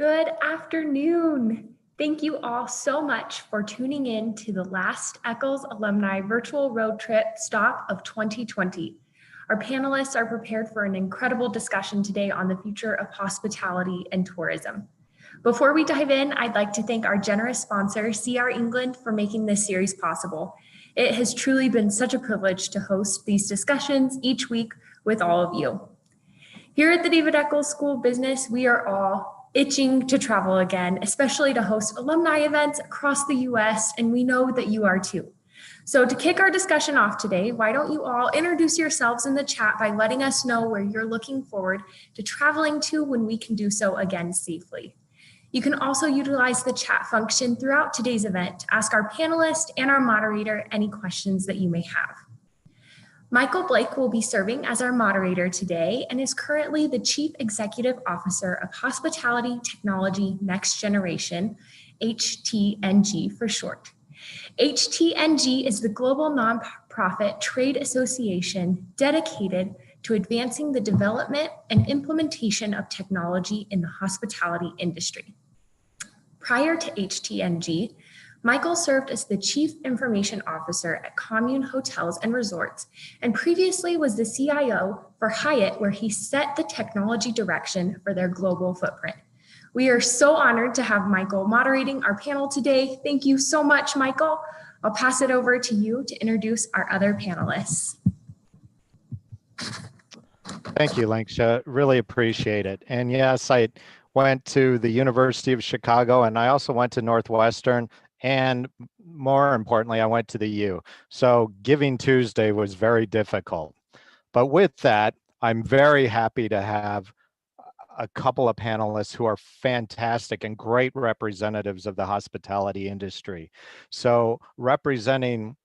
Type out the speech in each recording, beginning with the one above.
Good afternoon. Thank you all so much for tuning in to the last Eccles Alumni virtual road trip stop of 2020. Our panelists are prepared for an incredible discussion today on the future of hospitality and tourism. Before we dive in, I'd like to thank our generous sponsor, CR England, for making this series possible. It has truly been such a privilege to host these discussions each week with all of you. Here at the David Eccles School of Business, we are all itching to travel again, especially to host alumni events across the US, and we know that you are too. So to kick our discussion off today, why don't you all introduce yourselves in the chat by letting us know where you're looking forward to traveling to when we can do so again safely. You can also utilize the chat function throughout today's event to ask our panelist and our moderator any questions that you may have. Michael Blake will be serving as our moderator today and is currently the Chief Executive Officer of Hospitality Technology Next Generation, HTNG for short. HTNG is the global nonprofit trade association dedicated to advancing the development and implementation of technology in the hospitality industry. Prior to HTNG, Michael served as the Chief Information Officer at Commune Hotels and Resorts, and previously was the CIO for Hyatt, where he set the technology direction for their global footprint. We are so honored to have Michael moderating our panel today. Thank you so much, Michael. I'll pass it over to you to introduce our other panelists. Thank you, Lanksha. Really appreciate it. And yes, I went to the University of Chicago, and I also went to Northwestern. And more importantly, I went to the U. So Giving Tuesday was very difficult. But with that, I'm very happy to have a couple of panelists who are fantastic and great representatives of the hospitality industry. So representing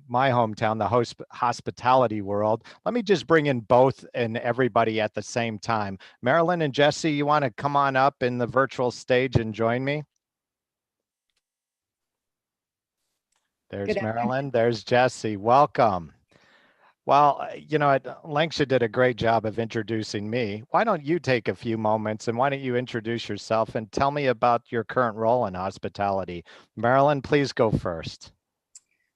my hometown, the hospitality world, let me just bring in both and everybody at the same time. Marilyn and Jesse, you want to come on up in the virtual stage and join me? There's Marilyn, there's Jesse, welcome. Well, you know, Lanksha did a great job of introducing me. Why don't you take a few moments and why don't you introduce yourself and tell me about your current role in hospitality? Marilyn, please go first.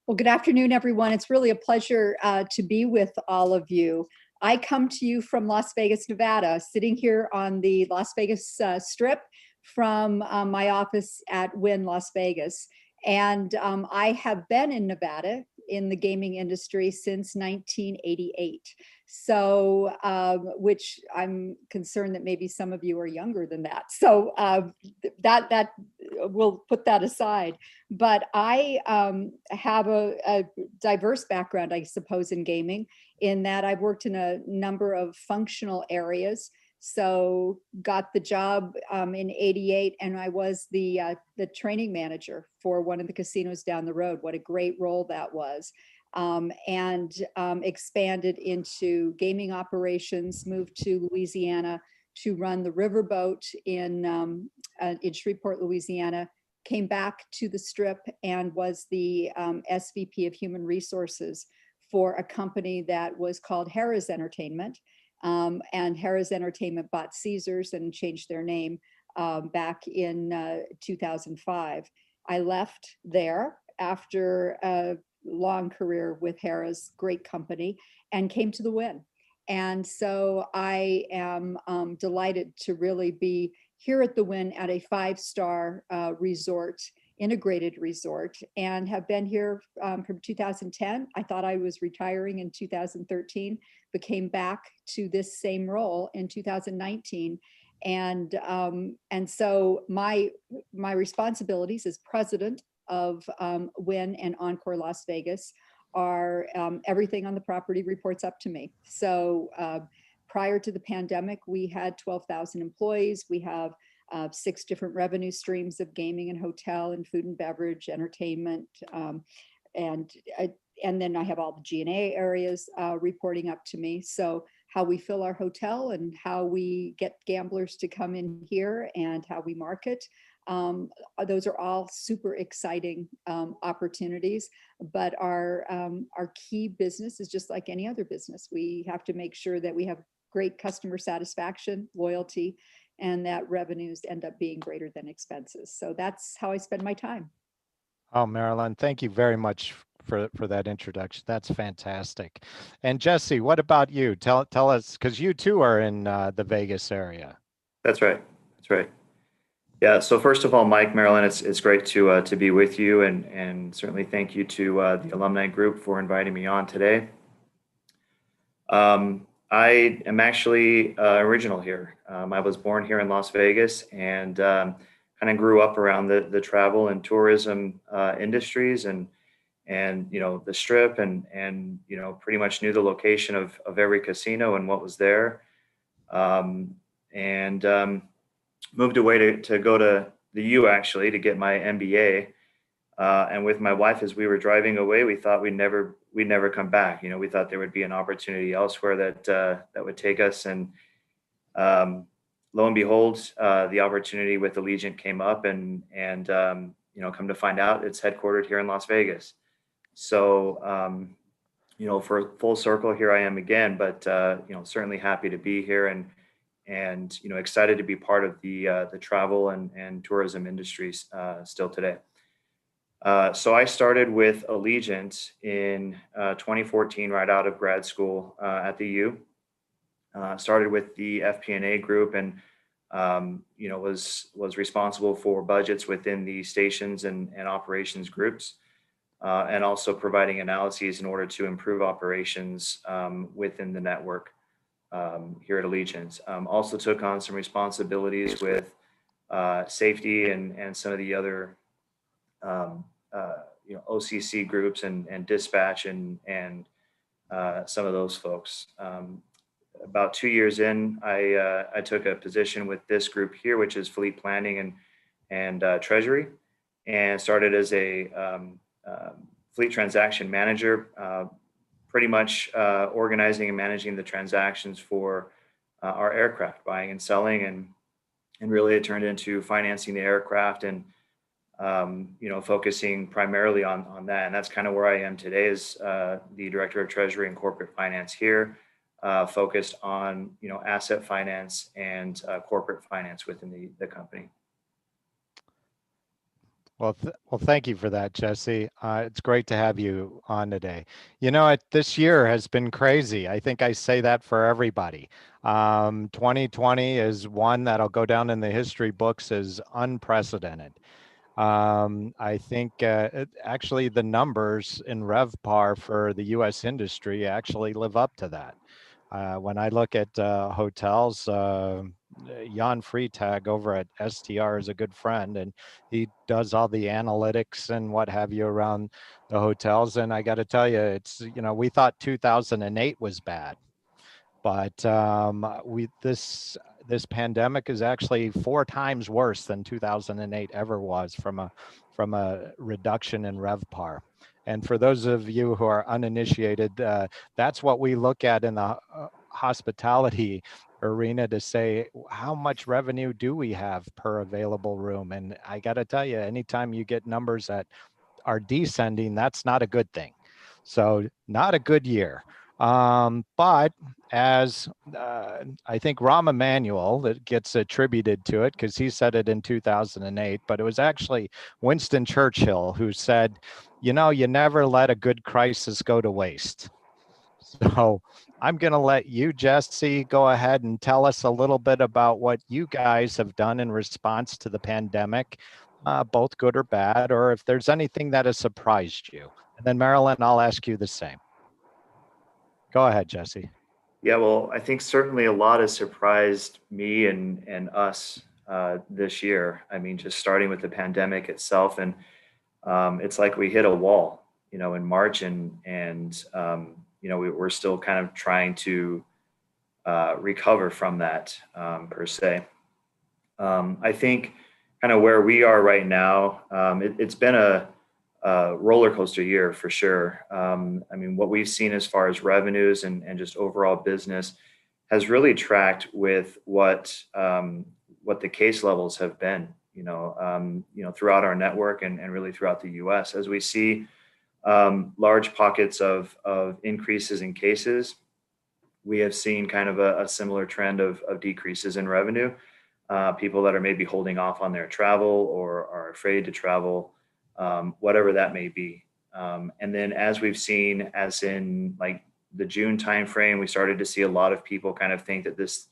Well, good afternoon, everyone. It's really a pleasure to be with all of you. I come to you from Las Vegas, Nevada, sitting here on the Las Vegas Strip from my office at Wynn, Las Vegas. And I have been in Nevada in the gaming industry since 1988. So, which I'm concerned that maybe some of you are younger than that. So that we'll put that aside. But I have a diverse background, I suppose, in gaming, in that I've worked in a number of functional areas. So got the job in '88, and I was the training manager for one of the casinos down the road. What a great role that was. And expanded into gaming operations, moved to Louisiana to run the riverboat in Shreveport, Louisiana, came back to the Strip and was the SVP of Human Resources for a company that was called Harrah's Entertainment. And Harrah's Entertainment bought Caesars and changed their name back in 2005. I left there after a long career with Harrah's, great company, and came to the Wynn. And so I am delighted to really be here at the Wynn at a 5-star resort, integrated resort, and have been here from 2010. I thought I was retiring in 2013, but came back to this same role in 2019. And so my responsibilities as president of Wynn and Encore Las Vegas are everything on the property reports up to me. So prior to the pandemic, we had 12,000 employees. We have 6 different revenue streams of gaming and hotel and food and beverage, entertainment, and then I have all the G&A areas reporting up to me. So how we fill our hotel and how we get gamblers to come in here and how we market. Those are all super exciting opportunities, but our key business is just like any other business. We have to make sure that we have great customer satisfaction, loyalty, and that revenues end up being greater than expenses. So that's how I spend my time. Oh, Marilyn, thank you very much for that introduction. That's fantastic. And Jesse, what about you? Tell us, because you too are in the Vegas area. That's right. That's right. Yeah. So first of all, Mike, Marilyn, it's great to be with you, and certainly thank you to the alumni group for inviting me on today. I am actually original here. I was born here in Las Vegas, and kind of grew up around the travel and tourism industries, and the Strip, and pretty much knew the location of every casino and what was there. And moved away to go to the U, actually, to get my MBA. And with my wife, as we were driving away, we thought we'd never come back. We thought there would be an opportunity elsewhere that would take us. And lo and behold, the opportunity with Allegiant came up, and come to find out, it's headquartered here in Las Vegas. So for full circle, here I am again. But certainly happy to be here, and excited to be part of the travel and tourism industries still today. So I started with Allegiant in 2014, right out of grad school at the U. Started with the FP&A group, and was responsible for budgets within the stations and operations groups, and also providing analyses in order to improve operations within the network here at Allegiant. Also took on some responsibilities with safety and some of the other OCC groups and dispatch and some of those folks. About 2 years in, I took a position with this group here, which is fleet planning and treasury, and started as a fleet transaction manager, pretty much organizing and managing the transactions for our aircraft buying and selling, and really it turned into financing the aircraft, and focusing primarily on that. And that's kind of where I am today, as the director of treasury and corporate finance here, focused on asset finance and corporate finance within the company. Well, thank you for that, Jesse. It's great to have you on today. This year has been crazy. I think I say that for everybody. 2020 is one that'll go down in the history books as unprecedented. I think actually the numbers in RevPAR for the U.S. industry actually live up to that. When I look at hotels, Jan Freitag over at STR is a good friend, and he does all the analytics and what have you around the hotels. And I got to tell you, it's, we thought 2008 was bad, but this pandemic is actually 4 times worse than 2008 ever was from a reduction in RevPAR. And for those of you who are uninitiated, that's what we look at in the hospitality arena to say, how much revenue do we have per available room? And I got to tell you, anytime you get numbers that are descending, that's not a good thing. So not a good year. But as I think Rahm Emanuel, that gets attributed to it because he said it in 2008, but it was actually Winston Churchill who said, you never let a good crisis go to waste. So I'm going to let you, Jesse, go ahead and tell us a little bit about what you guys have done in response to the pandemic, both good or bad, or if there's anything that has surprised you. And then Marilyn, I'll ask you the same. Go ahead, Jesse. Yeah, well, I think certainly a lot has surprised me and us this year. I mean, just starting with the pandemic itself, and it's like we hit a wall, in March, and we're still kind of trying to recover from that per se. I think kind of where we are right now, it's been a roller coaster year for sure. I mean, what we've seen as far as revenues and just overall business has really tracked with what the case levels have been, throughout our network and really throughout the U.S. As we see large pockets of increases in cases, we have seen kind of a similar trend of decreases in revenue. people that are maybe holding off on their travel or are afraid to travel, whatever that may be. And then as we've seen, as in like the June timeframe, we started to see a lot of people kind of think that this,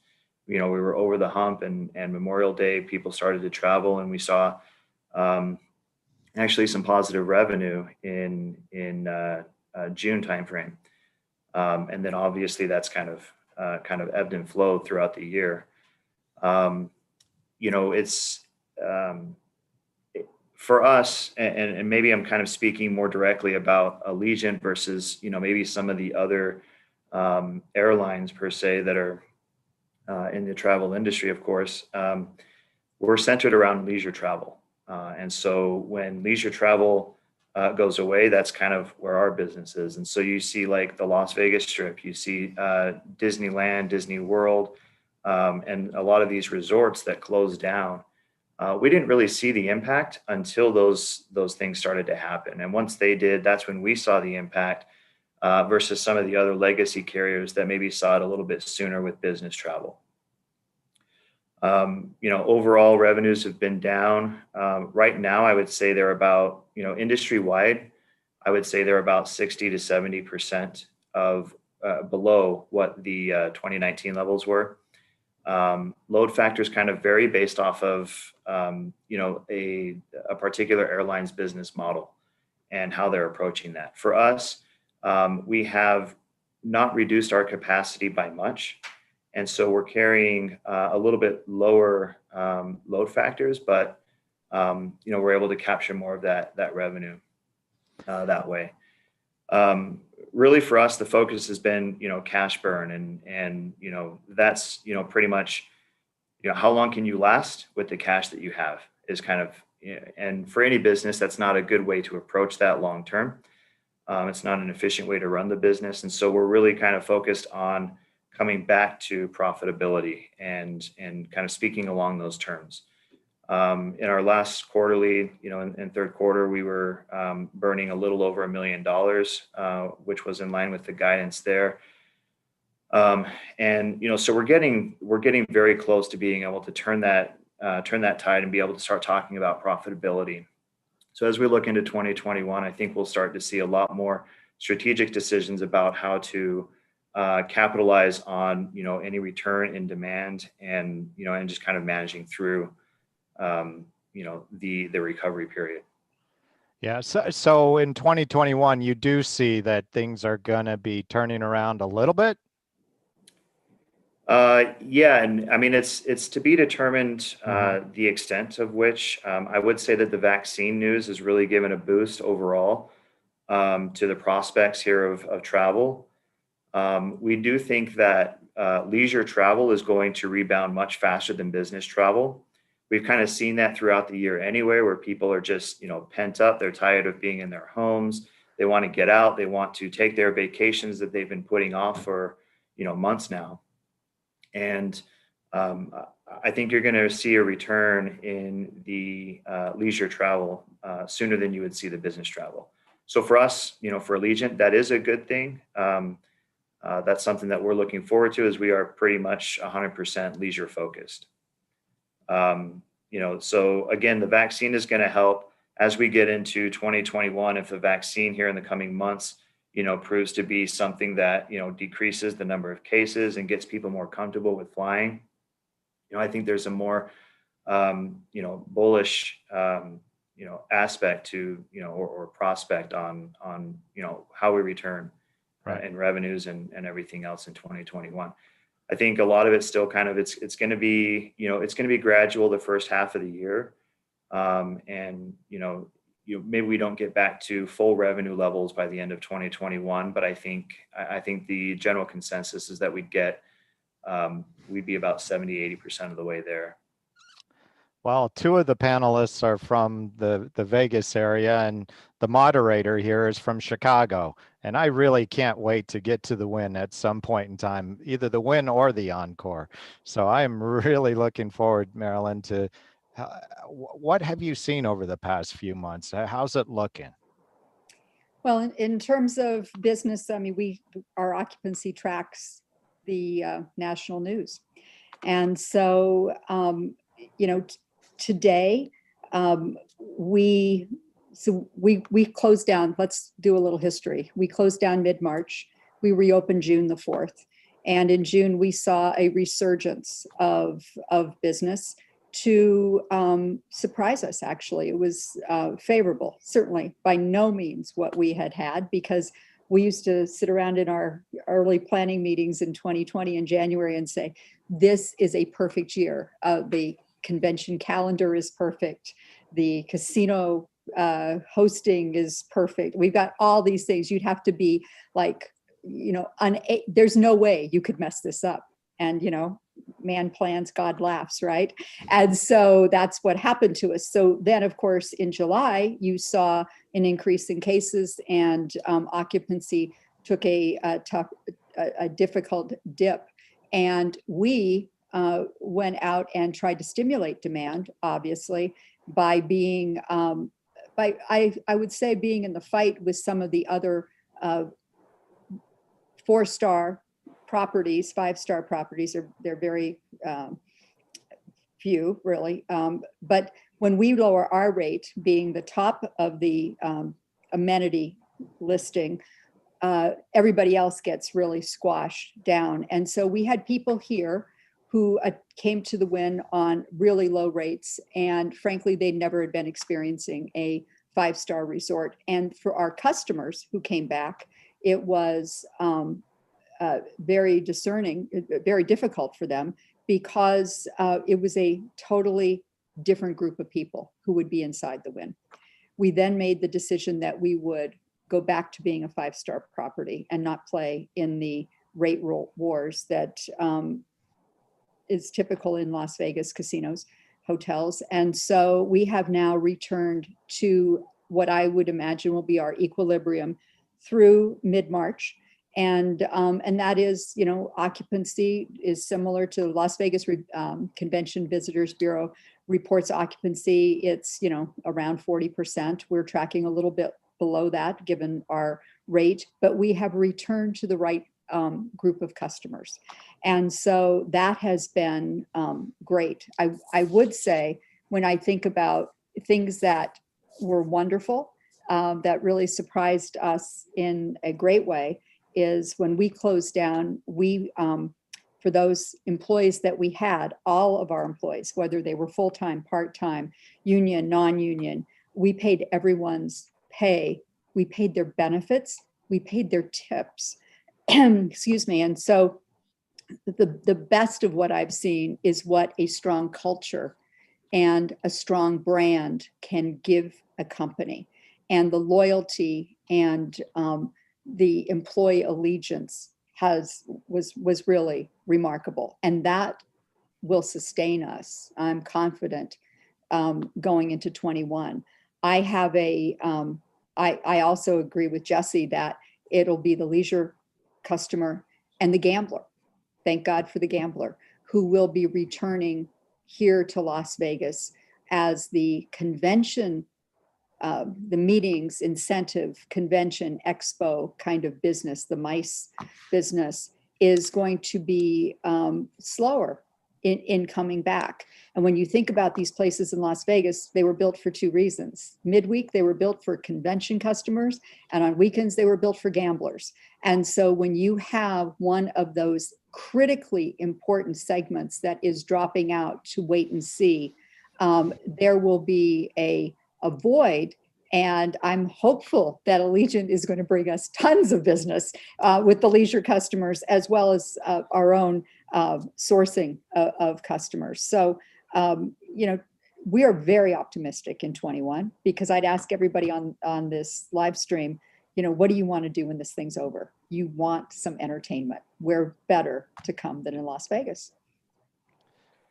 we were over the hump, and Memorial Day, people started to travel, and we saw actually some positive revenue in June timeframe. And then obviously that's kind of ebbed and flowed throughout the year. It's for us, and maybe I'm kind of speaking more directly about Allegiant versus, maybe some of the other airlines per se that are in the travel industry, of course. We're centered around leisure travel. And so when leisure travel goes away, that's kind of where our business is. And so you see like the Las Vegas Strip, you see Disneyland, Disney World, and a lot of these resorts that closed down. We didn't really see the impact until those things started to happen. And once they did, that's when we saw the impact versus some of the other legacy carriers that maybe saw it a little bit sooner with business travel. Overall revenues have been down. Right now, I would say they're about, industry wide, I would say they're about 60 to 70% of below what the 2019 levels were. Load factors kind of vary based off of, a particular airline's business model and how they're approaching that. For us, we have not reduced our capacity by much. And so we're carrying a little bit lower load factors, but we're able to capture more of that revenue that way. Really, for us, the focus has been cash burn, and that's pretty much how long can you last with the cash that you have is kind of, and for any business, that's not a good way to approach that long term. It's not an efficient way to run the business, and so we're really kind of focused on coming back to profitability and kind of speaking along those terms. In our last quarterly, in third quarter, we were burning a little over $1 million, which was in line with the guidance there. So we're getting very close to being able to turn that tide and be able to start talking about profitability. So as we look into 2021, I think we'll start to see a lot more strategic decisions about how to capitalize on any return in demand, and and just kind of managing through the recovery period. Yeah. So in 2021, you do see that things are going to be turning around a little bit. Yeah, and I mean it's to be determined the extent of which. I would say that the vaccine news has really given a boost overall to the prospects here of travel. We do think that leisure travel is going to rebound much faster than business travel. We've kind of seen that throughout the year anyway, where people are just, pent up. They're tired of being in their homes. They want to get out. They want to take their vacations that they've been putting off for, months now. And I think you're going to see a return in the leisure travel sooner than you would see the business travel. So for us, for Allegiant, that is a good thing. That's something that we're looking forward to, as we are pretty much 100% leisure focused. So again, the vaccine is going to help as we get into 2021. If the vaccine here in the coming months, proves to be something that, decreases the number of cases and gets people more comfortable with flying, I think there's a more, bullish, aspect to, or prospect on, how we return in revenues and everything else in 2021. I think a lot of it's still kind of, it's going to be, it's going to be gradual the first half of the year. Maybe we don't get back to full revenue levels by the end of 2021, but I think the general consensus is that we'd be about 70-80% of the way there. Well, two of the panelists are from the Vegas area, and the moderator here is from Chicago. And I really can't wait to get to the Wynn at some point in time, either the Wynn or the Encore. So I am really looking forward, Marilyn, to what have you seen over the past few months? How's it looking? Well, in terms of business, I mean, our occupancy tracks the national news. And so today, we closed down. Let's do a little history. We closed down mid-March. We reopened June the 4th. And in June, we saw a resurgence of business to surprise us, actually. It was favorable, certainly by no means what we had, because we used to sit around in our early planning meetings in 2020 in January and say, this is a perfect year. The convention calendar is perfect. The casino hosting is perfect. We've got all these things. You'd have to be like, there's no way you could mess this up. And, man plans, God laughs, right? And so that's what happened to us. So then, of course, in July, you saw an increase in cases, and occupancy took a difficult dip. And we went out and tried to stimulate demand, obviously, by being, I would say, being in the fight with some of the other 4-star properties. 5-star properties they're very few, really. But when we lower our rate, being the top of the amenity listing, everybody else gets really squashed down. And so we had people here who came to the Wynn on really low rates, and frankly, they never had been experiencing a 5-star resort. And for our customers who came back, it was very discerning, very difficult for them, because it was a totally different group of people who would be inside the Wynn. We then made the decision that we would go back to being a 5-star property and not play in the rate wars that is typical in Las Vegas casinos, hotels. And so we have now returned to what I would imagine will be our equilibrium through mid-March. And that is, occupancy is similar to Las Vegas Convention Visitors Bureau reports occupancy. It's, around 40%. We're tracking a little bit below that given our rate, but we have returned to the right group of customers. And so that has been great. I would say, when I think about things that were wonderful, that really surprised us in a great way, is when we closed down, we, for those employees that we had, all of our employees, whether they were full-time, part-time, union, non-union, we paid everyone's pay. We paid their benefits. We paid their tips. Excuse me. And so the best of what I've seen is what a strong culture and a strong brand can give a company, and the loyalty and the employee allegiance was really remarkable, and that will sustain us. I'm confident going into 21. I have I also agree with Jesse that it'll be the leisure customer and the gambler. Thank God for the gambler, who will be returning here to Las Vegas as the convention, the meetings, incentive, convention, expo kind of business, the MICE business, is going to be slower in coming back. And when you think about these places in Las Vegas, they were built for 2 reasons. Midweek, they were built for convention customers, and on weekends, they were built for gamblers. And so when you have one of those critically important segments that is dropping out to wait and see, there will be a void. And I'm hopeful that Allegiant is going to bring us tons of business with the leisure customers, as well as our own sourcing of customers. So, we are very optimistic in 21, because I'd ask everybody on this live stream, what do you want to do when this thing's over? You want some entertainment. Where better to come than in Las Vegas?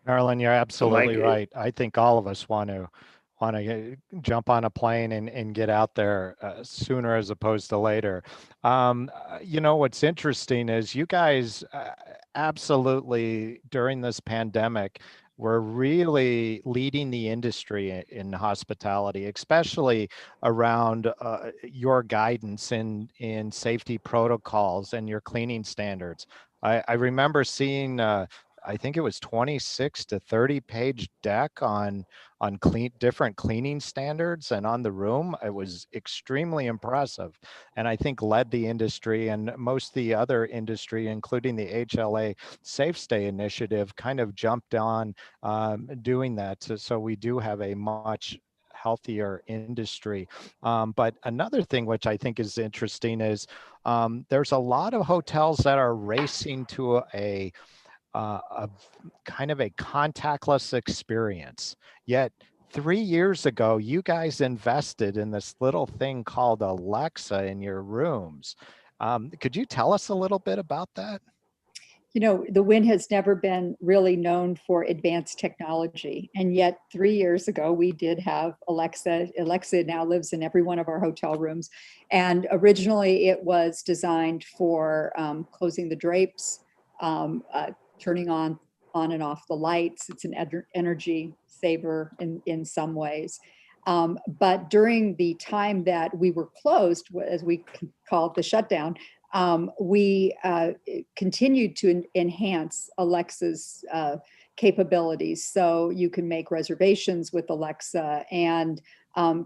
Marilyn, you're absolutely right. I think all of us want to jump on a plane and get out there sooner as opposed to later. What's interesting is you guys absolutely, during this pandemic, were really leading the industry in hospitality, especially around your guidance in safety protocols and your cleaning standards. I remember seeing I think it was 26 to 30 page deck on different cleaning standards and on the room. It was extremely impressive, and I think led the industry, and most of the other industry, including the HLA Safe Stay initiative, kind of jumped on doing that. So we do have a much healthier industry. But another thing which I think is interesting is there's a lot of hotels that are racing to a kind of a contactless experience. Yet 3 years ago, you guys invested in this little thing called Alexa in your rooms. Could you tell us a little bit about that? You know, the Wynn has never been really known for advanced technology. And yet 3 years ago, we did have Alexa. Alexa now lives in every one of our hotel rooms. And originally it was designed for closing the drapes, turning on and off the lights. It's an energy saver in some ways. But during the time that we were closed, as we call it, the shutdown, we continued to enhance Alexa's capabilities. So you can make reservations with Alexa, and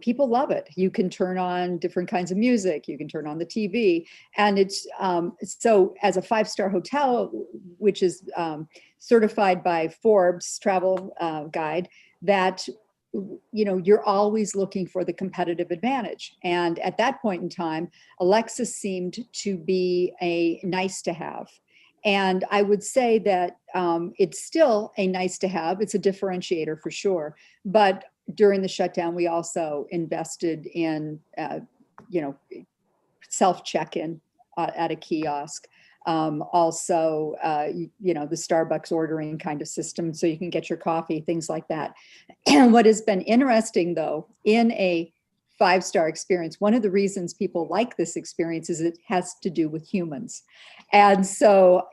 people love it. You can turn on different kinds of music. You can turn on the TV. And it's so as a 5-star hotel, which is certified by Forbes travel guide, that you're always looking for the competitive advantage. And at that point in time, Alexa seemed to be a nice to have. And I would say that it's still a nice to have. It's a differentiator for sure. But during the shutdown, we also invested in, self check-in at a kiosk. Also, the Starbucks ordering kind of system, so you can get your coffee, things like that. And what has been interesting, though, in a 5-star experience, one of the reasons people like this experience is it has to do with humans. And so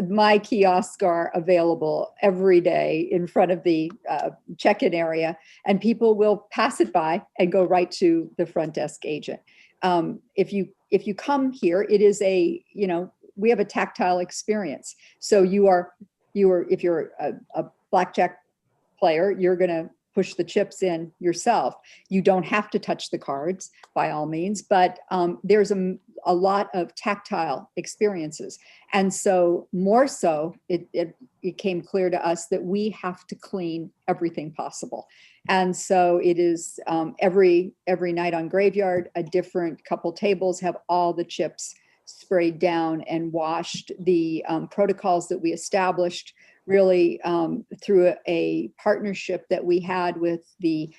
my kiosks are available every day in front of the check-in area, and people will pass it by and go right to the front desk agent. If you come here, it is we have a tactile experience. So if you're a blackjack player, you're going to push the chips in yourself. You don't have to touch the cards by all means, but there's a lot of tactile experiences. And so more so, it became clear to us that we have to clean everything possible. And so it is every night on Graveyard, a different couple tables have all the chips sprayed down and washed. The protocols that we established really through a partnership that we had with the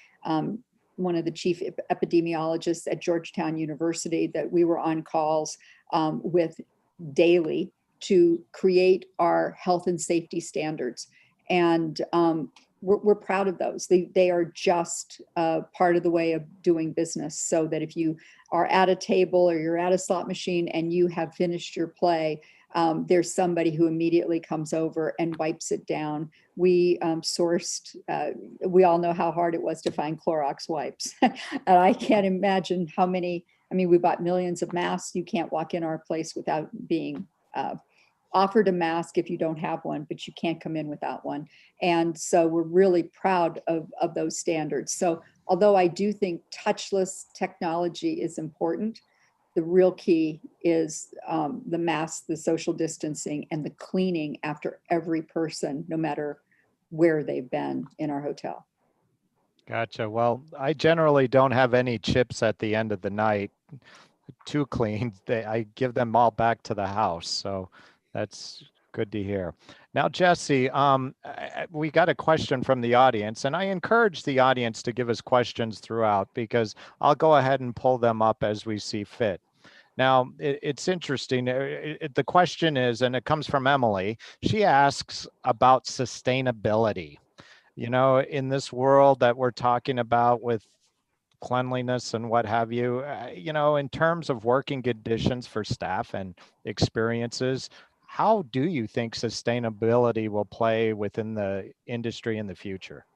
one of the chief epidemiologists at Georgetown University that we were on calls with daily to create our health and safety standards. And we're proud of those. They are just part of the way of doing business, so that if you are at a table or you're at a slot machine and you have finished your play, there's somebody who immediately comes over and wipes it down. We sourced, we all know how hard it was to find Clorox wipes. And I can't imagine how many, we bought millions of masks. You can't walk in our place without being offered a mask if you don't have one, but you can't come in without one. And so we're really proud of those standards. So although I do think touchless technology is important, the real key is the mask, the social distancing, and the cleaning after every person, no matter where they've been in our hotel. Gotcha. Well, I generally don't have any chips at the end of the night to clean. I give them all back to the house. So that's good to hear. Now, Jesse, we got a question from the audience, and I encourage the audience to give us questions throughout, because I'll go ahead and pull them up as we see fit. Now, it's interesting. The question is, and it comes from Emily, she asks about sustainability. In this world that we're talking about with cleanliness and what have you, in terms of working conditions for staff and experiences, how do you think sustainability will play within the industry in the future?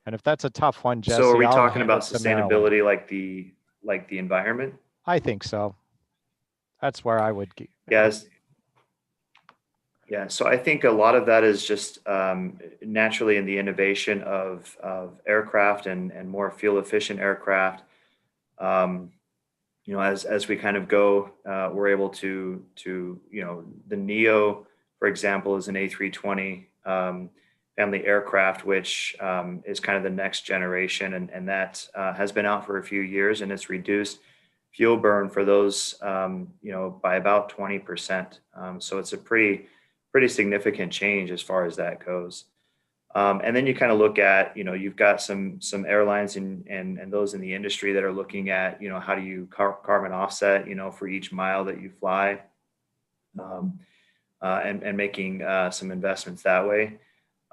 And if that's a tough one, Jesse, So are we I'll talking hand about it to Marilyn. sustainability like the environment? I think so. That's where I would. Yes. Yeah, so I think a lot of that is just naturally in the innovation of aircraft and more fuel efficient aircraft. Um, as we kind of go, we're able to the Neo, for example, is an A320 family aircraft, which is kind of the next generation, and that has been out for a few years, and it's reduced fuel burn for those by about 20%. So it's a pretty significant change as far as that goes. And then you kind of look at, you've got some airlines and those in the industry that are looking at, how do you carbon offset, for each mile that you fly, and making some investments that way.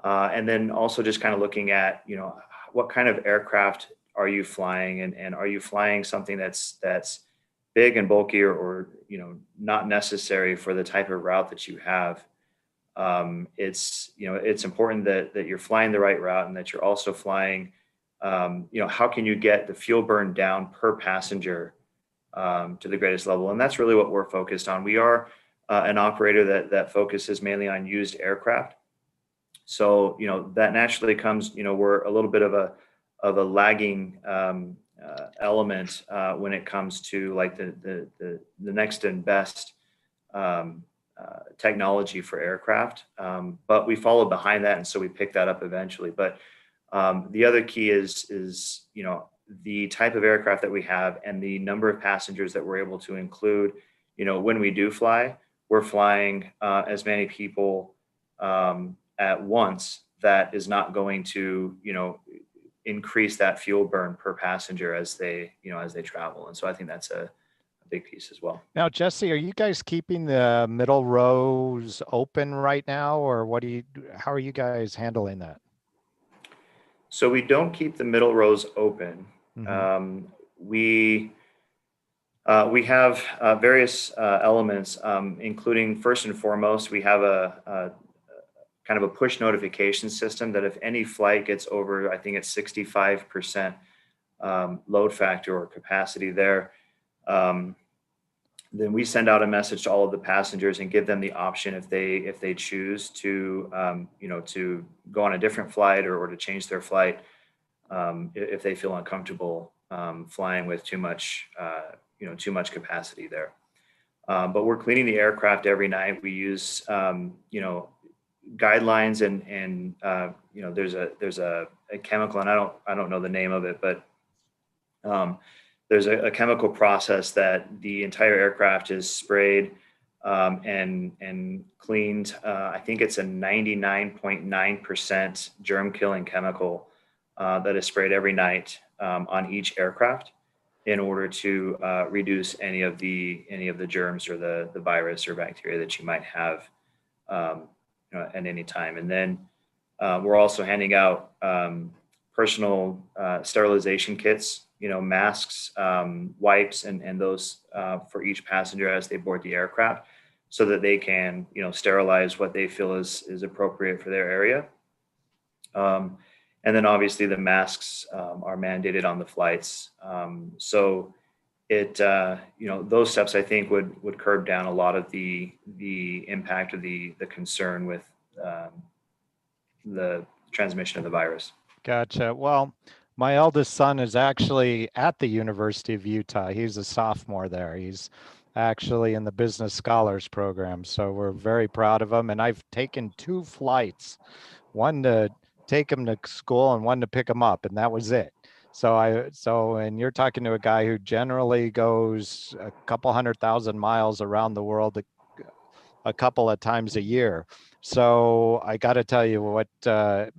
And then also just kind of looking at, what kind of aircraft are you flying, and are you flying something that's big and bulky or not necessary for the type of route that you have. It's important that you're flying the right route, and that you're also flying, how can you get the fuel burn down per passenger to the greatest level? And that's really what we're focused on. We are an operator that focuses mainly on used aircraft. So, that naturally comes, we're a little bit of a lagging element when it comes to like the next and best technology for aircraft, but we followed behind that, and so we picked that up eventually. But the other key is the type of aircraft that we have and the number of passengers that we're able to include. When we do fly, we're flying as many people at once. That is not going to increase that fuel burn per passenger as they travel, and so I think that's a big piece as well. Now, Jesse, are you guys keeping the middle rows open right now, or how are you guys handling that? So we don't keep the middle rows open. Mm-hmm. We have various elements, including, first and foremost, we have a kind of a push notification system that if any flight gets over, I think it's 65% load factor or capacity there, then we send out a message to all of the passengers and give them the option if they choose to to go on a different flight or to change their flight if they feel uncomfortable flying with too much capacity there. But we're cleaning the aircraft every night. We use guidelines and there's a chemical, and I don't know the name of it, but there's a chemical process that the entire aircraft is sprayed and cleaned. I think it's a 99.9% germ killing chemical that is sprayed every night on each aircraft in order to reduce any of the germs or the virus or bacteria that you might have at any time. And then we're also handing out personal sterilization kits, masks, wipes, and those for each passenger as they board the aircraft, so that they can, sterilize what they feel is appropriate for their area. And then obviously the masks are mandated on the flights. So it, those steps I think would curb down a lot of the impact of the concern with the transmission of the virus. Gotcha. Well, my eldest son is actually at the University of Utah. He's a sophomore there. He's actually in the Business Scholars Program. So we're very proud of him. And I've taken 2 flights, one to take him to school and one to pick him up, and that was it. And you're talking to a guy who generally goes a couple 100,000 miles around the world a couple of times a year. So I got to tell you what, I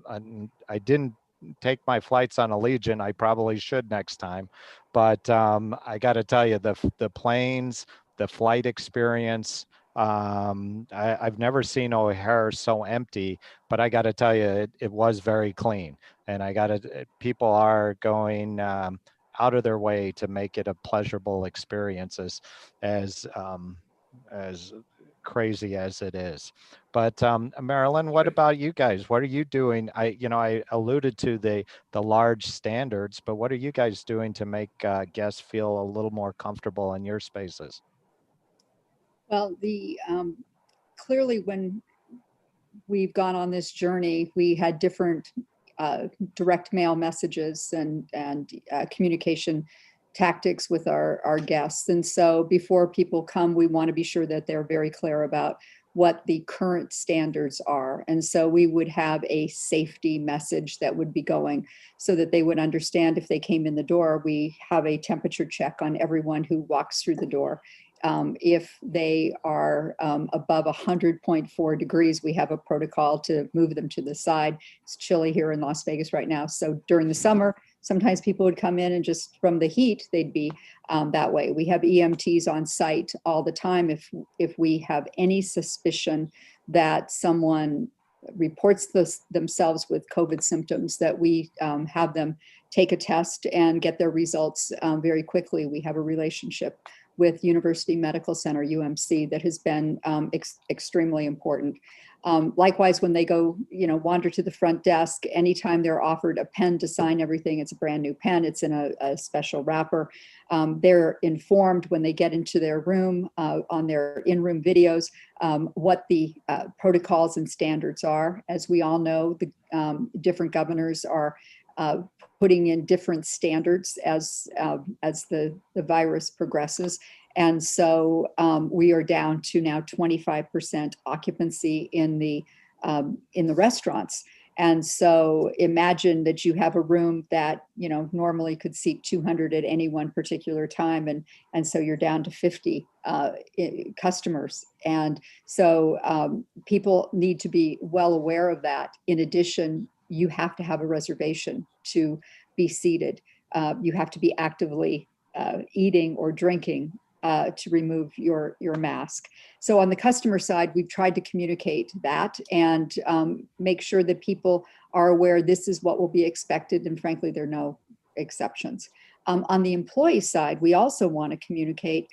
didn't take my flights on Allegiant. I probably should next time, but I got to tell you, the planes, the flight experience, I've never seen O'Hare so empty, but I got to tell you, it was very clean, and people are going out of their way to make it a pleasurable experience, as crazy as it is. But Marilyn, what about you guys? What are you doing? I alluded to the large standards, but what are you guys doing to make guests feel a little more comfortable in your spaces? Well, clearly when we've gone on this journey, we had different direct mail messages and communication tactics with our guests. And so before people come, we want to be sure that they're very clear about what the current standards are. And so we would have a safety message that would be going so that they would understand if they came in the door, we have a temperature check on everyone who walks through the door. If they are above 100.4 degrees, we have a protocol to move them to the side. It's chilly here in Las Vegas right now. So during the summer, sometimes people would come in and just from the heat, they'd be that way. We have EMTs on site all the time. If we have any suspicion that someone reports themselves with COVID symptoms, that we have them take a test and get their results very quickly. We have a relationship with University Medical Center, UMC, that has been extremely important. Likewise, when they go, wander to the front desk, anytime they're offered a pen to sign everything, it's a brand new pen, it's in a special wrapper. They're informed when they get into their room on their in-room videos what the protocols and standards are. As we all know, the different governors are putting in different standards as the virus progresses. And so we are down to now 25% occupancy in the restaurants. And so imagine that you have a room that, normally could seat 200 at any one particular time. And so you're down to 50 customers. And so people need to be well aware of that. In addition, you have to have a reservation to be seated. You have to be actively eating or drinking to remove your mask. So on the customer side, we've tried to communicate that and make sure that people are aware this is what will be expected. And frankly, there are no exceptions. On the employee side, we also want to communicate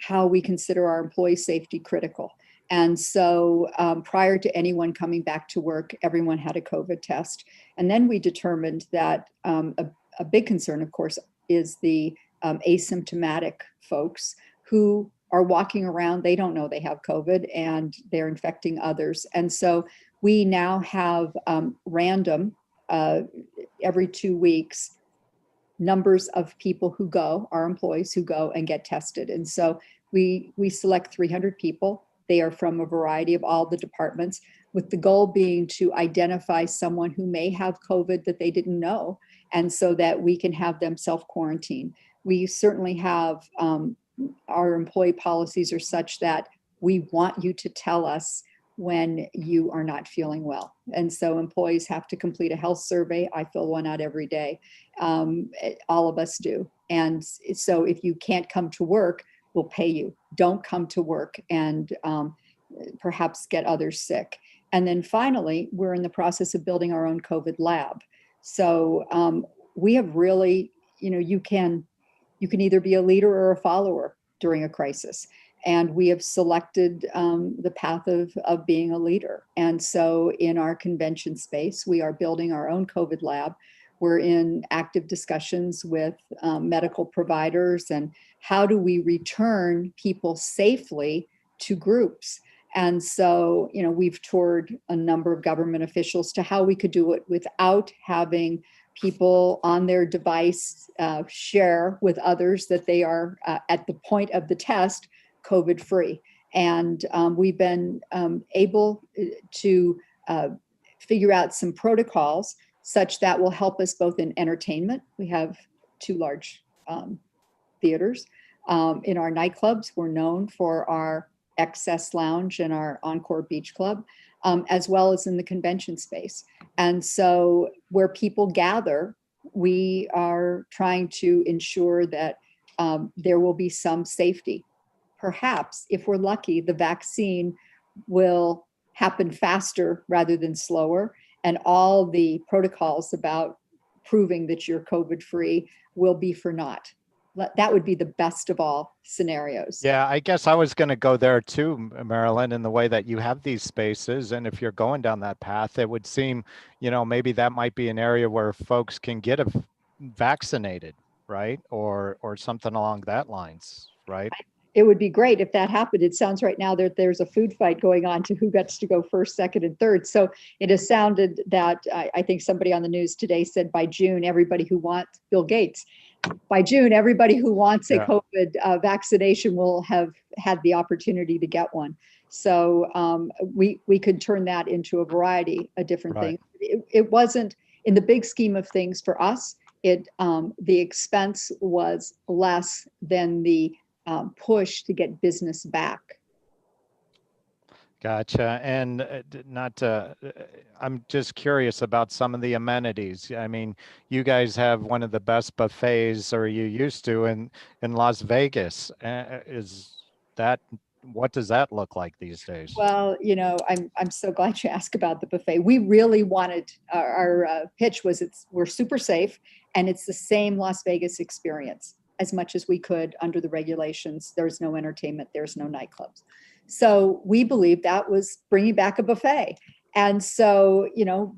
how we consider our employee safety critical. And so prior to anyone coming back to work, everyone had a COVID test. And then we determined that a big concern, of course, is the asymptomatic folks who are walking around. They don't know they have COVID and they're infecting others. And so we now have random every 2 weeks numbers of people who go, our employees who go and get tested. And so we select 300 people. They are from a variety of all the departments, with the goal being to identify someone who may have COVID that they didn't know, and so that we can have them self-quarantine. We certainly have, our employee policies are such that we want you to tell us when you are not feeling well. And so employees have to complete a health survey. I fill one out every day. All of us do. And so if you can't come to work, we'll pay you. Don't come to work and perhaps get others sick. And then finally, we're in the process of building our own COVID lab. So we have really, you can either be a leader or a follower during a crisis. And we have selected the path of being a leader. And so in our convention space, we are building our own COVID lab. We're in active discussions with medical providers and how do we return people safely to groups. And so, we've toured a number of government officials to how we could do it without having people on their device share with others that they are at the point of the test COVID free. And we've been able to figure out some protocols such that will help us both in entertainment. We have 2 large theaters. In our nightclubs, we're known for our Excess Lounge and our Encore Beach Club, as well as in the convention space. And so where people gather, we are trying to ensure that there will be some safety. Perhaps, if we're lucky, the vaccine will happen faster rather than slower, and all the protocols about proving that you're COVID-free will be for naught. That would be the best of all scenarios. Yeah, I guess I was going to go there too, Marilyn, in the way that you have these spaces. And if you're going down that path, it would seem, maybe that might be an area where folks can get vaccinated, right? Or something along that lines, right? It would be great if that happened. It sounds right now that there's a food fight going on to who gets to go first, second, and third. So it has sounded that I think somebody on the news today said by June, everybody who wants Bill Gates, by June, everybody who wants a COVID vaccination will have had the opportunity to get one. So we could turn that into a variety of different things. It wasn't in the big scheme of things for us. The expense was less than the push to get business back. Gotcha. And I'm just curious about some of the amenities. I mean, you guys have one of the best buffets, or you used to, in Las Vegas. What does that look like these days? Well, I'm so glad you asked about the buffet. We really wanted, our pitch was we're super safe, and it's the same Las Vegas experience as much as we could under the regulations. There's no entertainment, there's no nightclubs. So we believe that was bringing back a buffet. And so,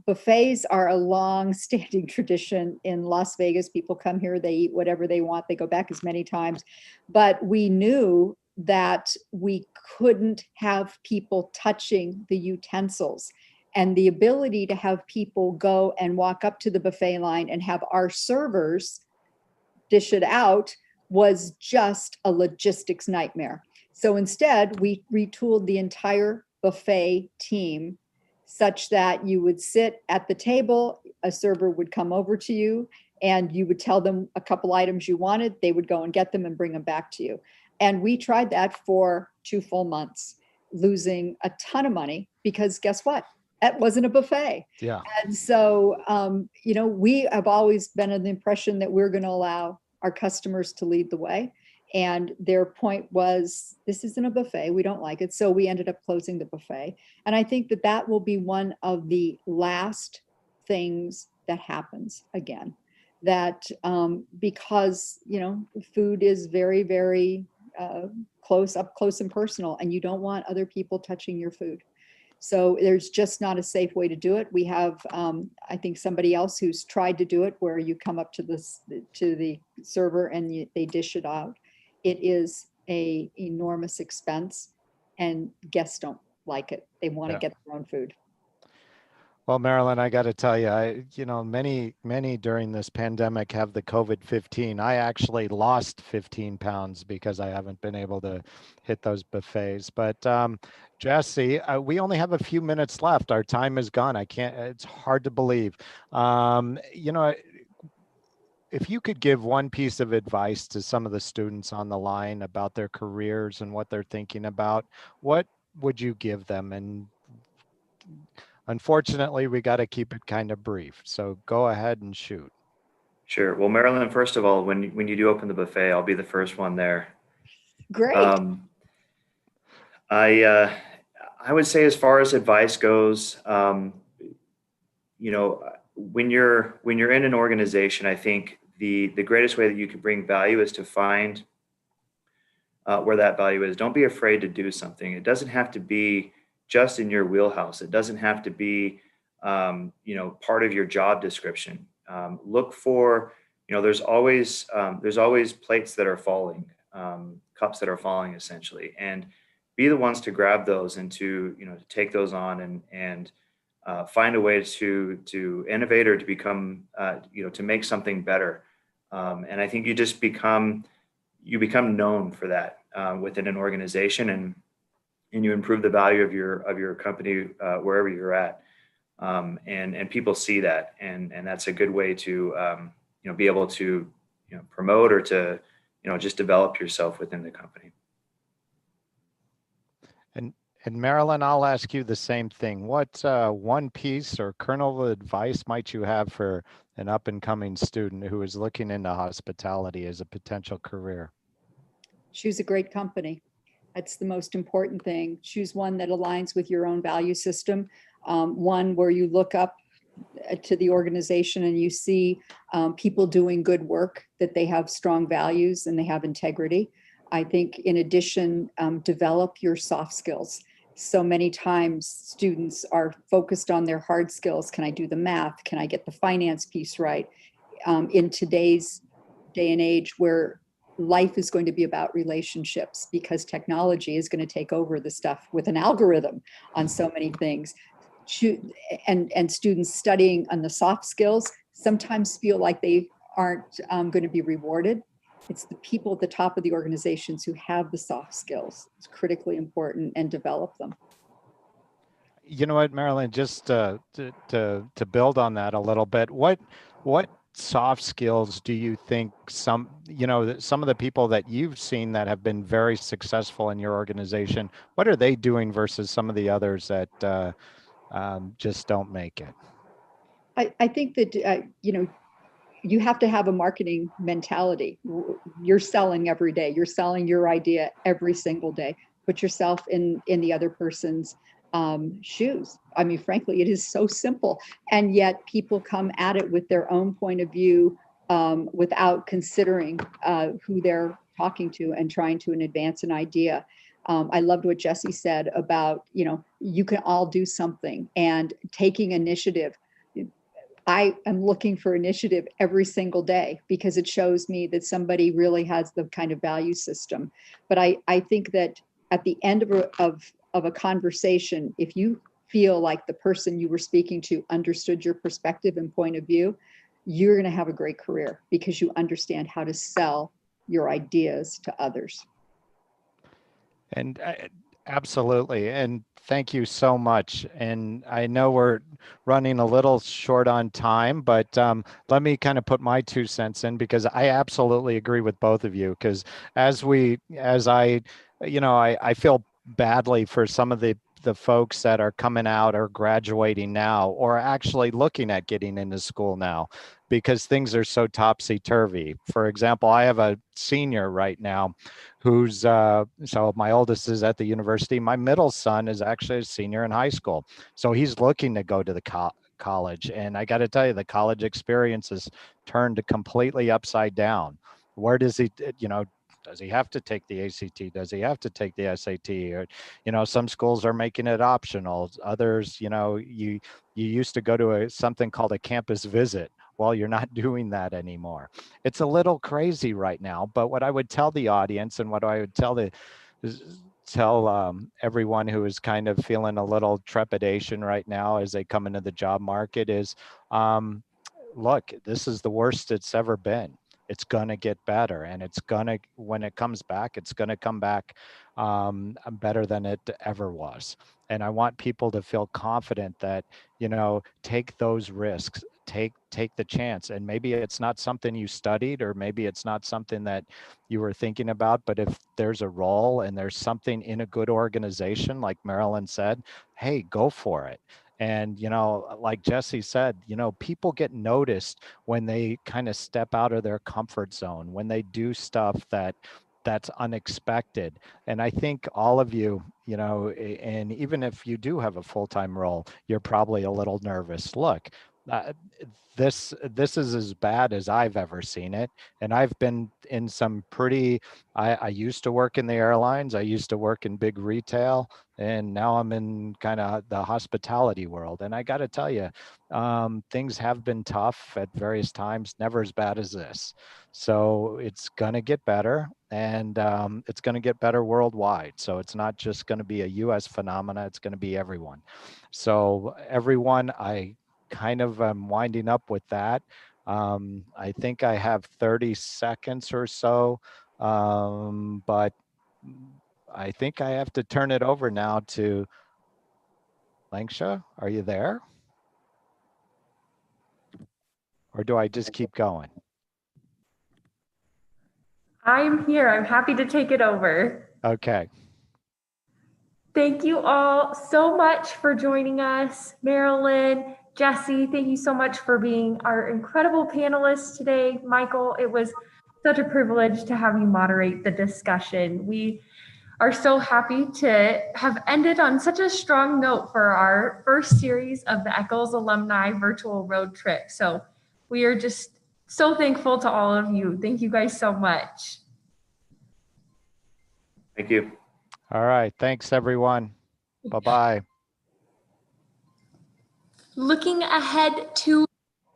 buffets are a long-standing tradition in Las Vegas. People come here, they eat whatever they want, they go back as many times. But we knew that we couldn't have people touching the utensils. And the ability to have people go and walk up to the buffet line and have our servers dish it out was just a logistics nightmare. So instead, we retooled the entire buffet team such that you would sit at the table, a server would come over to you, and you would tell them a couple items you wanted. They would go and get them and bring them back to you. And we tried that for 2 full months, losing a ton of money because guess what? That wasn't a buffet. Yeah. And so, we have always been of the impression that we're going to allow our customers to lead the way. And their point was, this isn't a buffet. We don't like it. So we ended up closing the buffet. And I think that will be one of the last things that happens again. That because, food is very, very up close and personal, and you don't want other people touching your food. So there's just not a safe way to do it. We have, I think, somebody else who's tried to do it where you come up to the server and they dish it out. It is an enormous expense, and guests don't like it. They want to get their own food. Well, Marilyn, I got to tell you, many during this pandemic have the COVID-15. I actually lost 15 pounds because I haven't been able to hit those buffets. But Jesse, we only have a few minutes left. Our time is gone. It's hard to believe. If you could give one piece of advice to some of the students on the line about their careers and what they're thinking about, what would you give them? And unfortunately, we got to keep it kind of brief. So go ahead and shoot. Sure. Well, Marilyn, first of all, when you do open the buffet, I'll be the first one there. Great. I would say, as far as advice goes, when you're in an organization, I think the greatest way that you can bring value is to find where that value is. Don't be afraid to do something. It doesn't have to be just in your wheelhouse. It doesn't have to be, part of your job description. Look for, there's always plates that are falling, cups that are falling, essentially, and be the ones to grab those and to take those on and find a way to innovate or to become, to make something better. And I think you just become known for that within an organization, and you improve the value of your company wherever you're at. And people see that, and that's a good way to be able to promote or to just develop yourself within the company. And Marilyn, I'll ask you the same thing. What one piece or kernel of advice might you have for an up and coming student who is looking into hospitality as a potential career? Choose a great company. That's the most important thing. Choose one that aligns with your own value system. One where you look up to the organization and you see people doing good work, that they have strong values and they have integrity. I think in addition, develop your soft skills. So many times students are focused on their hard skills. Can I do the math? Can I get the finance piece right? In today's day and age where life is going to be about relationships, because technology is going to take over the stuff with an algorithm on so many things. And students studying on the soft skills sometimes feel like they aren't going to be rewarded. It's the people at the top of the organizations who have the soft skills. It's critically important, and develop them. You know what, Marilyn, just to build on that a little bit, what soft skills do you think some of the people that you've seen that have been very successful in your organization, what are they doing versus some of the others that just don't make it? I think that, you have to have a marketing mentality. You're selling every day. You're selling your idea every single day. Put yourself in the other person's shoes. I mean, frankly, it is so simple. And yet people come at it with their own point of view without considering who they're talking to and trying to advance an idea. I loved what Jesse said about, you can all do something, and taking initiative. I am looking for initiative every single day, because it shows me that somebody really has the kind of value system. But I think that at the end of a conversation, if you feel like the person you were speaking to understood your perspective and point of view, you're going to have a great career, because you understand how to sell your ideas to others. And absolutely. And thank you so much. And I know we're running a little short on time, but let me kind of put my 2 cents in, because I absolutely agree with both of you. Because I feel badly for some of the folks that are coming out or graduating now, or actually looking at getting into school now, because things are so topsy-turvy. For example, I have a senior right now who's so my oldest is at the university. My middle son is actually a senior in high school, so he's looking to go to the college. And I got to tell you, the college experience is turned completely upside down. Where does he, does he have to take the ACT? Does he have to take the SAT? Or, some schools are making it optional. Others, you used to go to something called a campus visit. Well, you're not doing that anymore. It's a little crazy right now, but what I would tell the audience, and what I would tell everyone who is kind of feeling a little trepidation right now as they come into the job market is, look, this is the worst it's ever been. It's going to get better, and when it comes back, it's going to come back better than it ever was. And I want people to feel confident that, take those risks, take the chance. And maybe it's not something you studied, or maybe it's not something that you were thinking about, but if there's a role and there's something in a good organization, like Marilyn said, hey, go for it. And, like Jesse said, people get noticed when they kind of step out of their comfort zone, when they do stuff that's unexpected. And I think all of you, and even if you do have a full-time role, you're probably a little nervous. Look, this is as bad as I've ever seen it. And I've been in some I used to work in the airlines. I used to work in big retail, and now I'm in kind of the hospitality world. And I got to tell you, things have been tough at various times, never as bad as this. So it's going to get better, and it's going to get better worldwide. So it's not just going to be a US phenomena, it's going to be everyone. So everyone, I kind of am winding up with that. I think I have 30 seconds or so, but I think I have to turn it over now to Langsha. Are you there? Or do I just keep going? I'm here. I'm happy to take it over. Okay. Thank you all so much for joining us. Marilyn, Jesse, thank you so much for being our incredible panelists today. Michael, it was such a privilege to have you moderate the discussion. We are so happy to have ended on such a strong note for our first series of the Eccles Alumni virtual road trip. So we are just so thankful to all of you. Thank you guys so much. Thank you. All right. Thanks, everyone. Bye-bye. Looking ahead to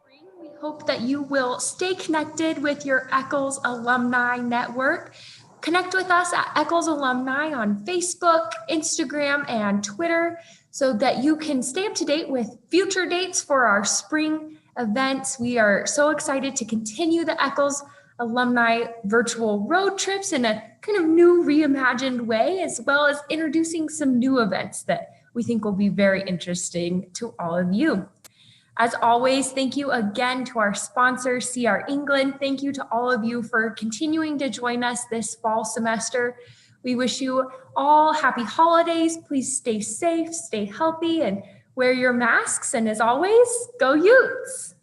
spring, we hope that you will stay connected with your Eccles Alumni Network. Connect with us at Eccles Alumni on Facebook, Instagram, and Twitter so that you can stay up to date with future dates for our spring events. We are so excited to continue the Eccles Alumni virtual road trips in a kind of new reimagined way, as well as introducing some new events that we think will be very interesting to all of you. As always, thank you again to our sponsor, CR England. Thank you to all of you for continuing to join us this fall semester. We wish you all happy holidays. Please stay safe, stay healthy, and wear your masks. And as always, go Utes!